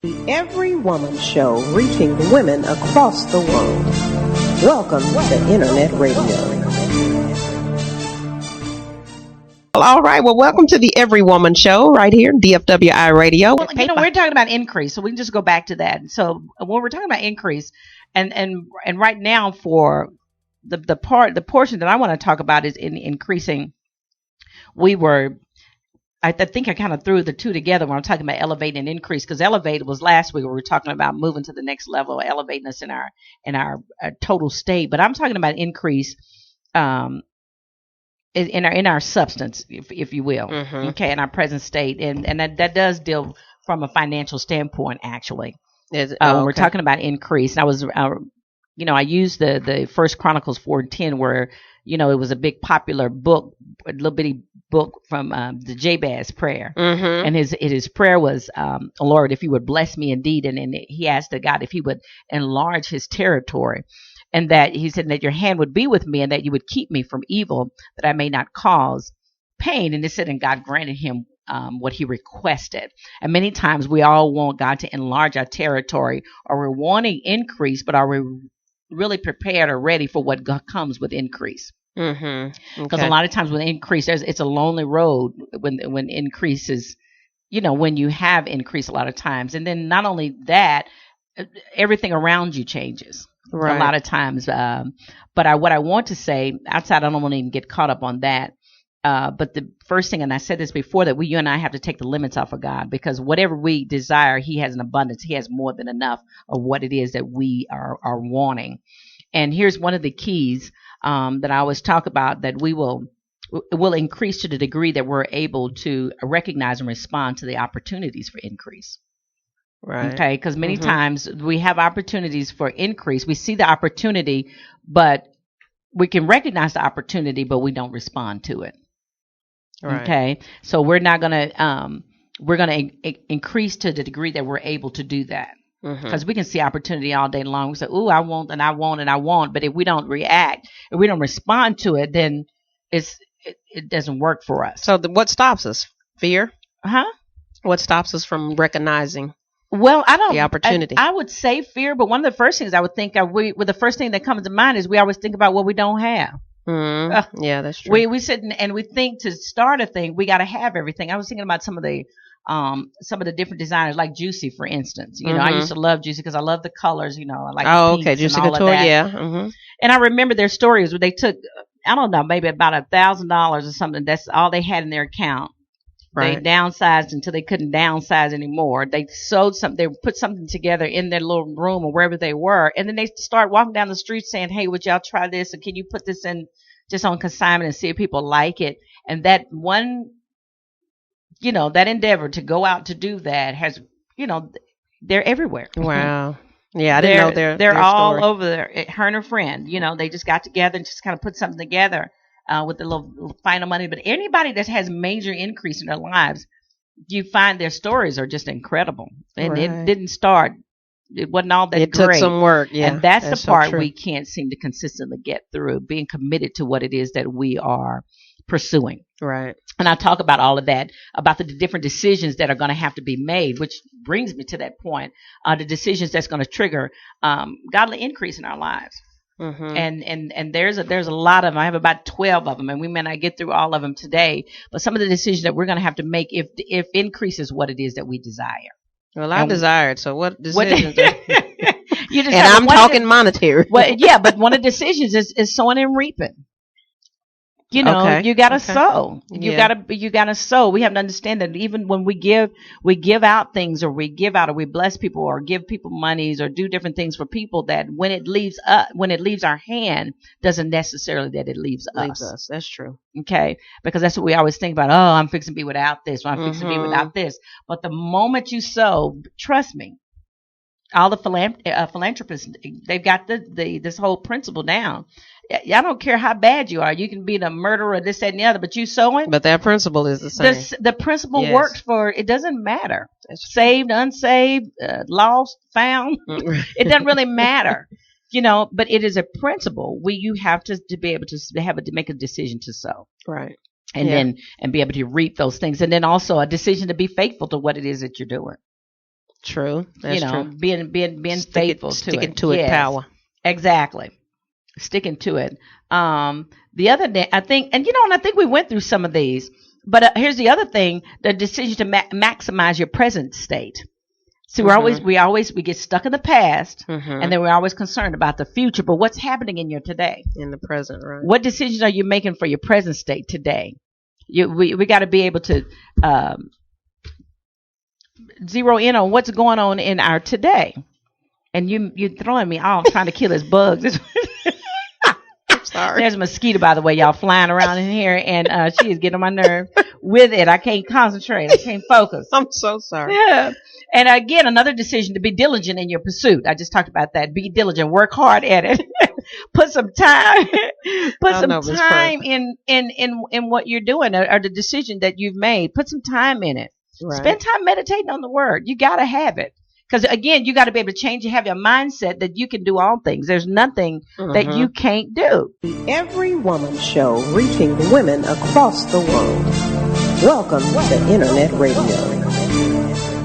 The Every Woman Show, reaching women across the world. Welcome to Internet Radio. All right. Well, welcome to the Every Woman Show right here, DFWiRadio. Well, we're talking about increase, so we can just go back to that. So when we're talking about increase, and right now for the portion that I want to talk about is in increasing. I think I kind of threw the two together when I'm talking about elevate and increase, because elevate was last week where we were talking about moving to the next level, elevating us in our total state. But I'm talking about increase in our substance, if you will, okay, in our present state, and that does deal from a financial standpoint, actually. Okay. We're talking about increase. I was, I used the First Chronicles 4:10 where, it was a big popular book, a little bitty book from the Jabez prayer. And his prayer was, Lord, if you would bless me indeed. And he asked the God if he would enlarge his territory. And that he said that your hand would be with me and that you would keep me from evil, that I may not cause pain. And it said, and God granted him what he requested. And many times we all want God to enlarge our territory, or we're wanting increase, but are we really prepared or ready for what God comes with increase? Because a lot of times with increase, it's a lonely road when increase is, when you have increase a lot of times. And then not only that, everything around you changes a lot of times. But what I want to say outside, I don't want to even get caught up on that. But the first thing, and I said this before, that you and I have to take the limits off of God, because whatever we desire, he has an abundance. He has more than enough of what it is that we are wanting. And here's one of the keys that I always talk about, that will increase to the degree that we're able to recognize and respond to the opportunities for increase. Right. Okay. Because many times we have opportunities for increase. We see the opportunity, but we can recognize the opportunity, but we don't respond to it. Right. Okay. So we're not going to, increase to the degree that we're able to do that. Because we can see opportunity all day long. We say, "Ooh, I want and I want and I want," but if we don't react, if we don't respond to it, then it doesn't work for us. So what stops us? Fear? What stops us from recognizing? Well, the opportunity. I would say fear, but one of the first things I would think of, the first thing that comes to mind is we always think about what we don't have. Yeah, that's true. We sit and we think to start a thing, we got to have everything. I was thinking about some of the different designers, like Juicy, for instance. I used to love Juicy because I love the colors. I like Juicy Couture, yeah. And I remember their stories where they took, I don't know, maybe about $1,000 or something. That's all they had in their account. Right. They downsized until they couldn't downsize anymore. They sold something. They put something together in their little room or wherever they were, and then they start walking down the street saying, "Hey, would y'all try this? And can you put this in just on consignment and see if people like it?" And that one, that endeavor to go out to do that has, they're everywhere. Wow. Yeah, I didn't know they're all story. Over there. Her and her friend, they just got together and just kind of put something together. With the little final money. But anybody that has major increase in their lives, you find their stories are just incredible. And it didn't start. It wasn't all that great. It took some work, yeah. And that's the part we can't seem to consistently get through, being committed to what it is that we are pursuing. Right. And I talk about all of that, about the different decisions that are going to have to be made, which brings me to that point, the decisions that's going to trigger godly increase in our lives. And there's a lot of them. I have about 12 of them, and we may not get through all of them today. But some of the decisions that we're going to have to make if increase is what it is that we desire. Well, I desire it. So what decisions? And I'm talking monetary. Well, yeah, but one of the decisions is sowing and reaping. You got to sow. You got to sow. We have to understand that even when we give out things, or we bless people, or give people monies, or do different things for people, that when it leaves our hand, doesn't necessarily that it leaves us. That's true. Okay. Because that's what we always think about. Oh, I'm fixing to be without this, or I'm fixing to be without this. But the moment you sow, trust me, all the philanthropists, they've got this whole principle down. I don't care how bad you are. You can be the murderer, this, that, and the other, but you sowing. But that principle is the same. The principle works for, it doesn't matter. Saved, unsaved, lost, found. It doesn't really matter. But it is a principle. You have to be able to make a decision to sow. Right. And then be able to reap those things. And then also a decision to be faithful to what it is that you're doing. True. That's true. Being faithful to it. Sticking to it, power. Exactly. Sticking to it. The other day, I think, and I think we went through some of these, but here's the other thing: the decision to maximize your present state. So we get stuck in the past, and then we're always concerned about the future. But what's happening in your today? In the present, right? What decisions are you making for your present state today? We got to be able to zero in on what's going on in our today. And you throwing me off trying to kill his bugs. Sorry. There's a mosquito, by the way, y'all, flying around in here, and she is getting on my nerve with it. I can't concentrate. I can't focus. I'm so sorry. Yeah. And again, another decision to be diligent in your pursuit. I just talked about that. Be diligent. Work hard at it. Put some time. In what you're doing, or the decision that you've made. Put some time in it. Right. Spend time meditating on the word. You got to have it. Because, again, you got to be able to change and have your mindset that you can do all things. There's nothing that you can't do. The Every Woman Show, reaching women across the world. Welcome to Internet Radio.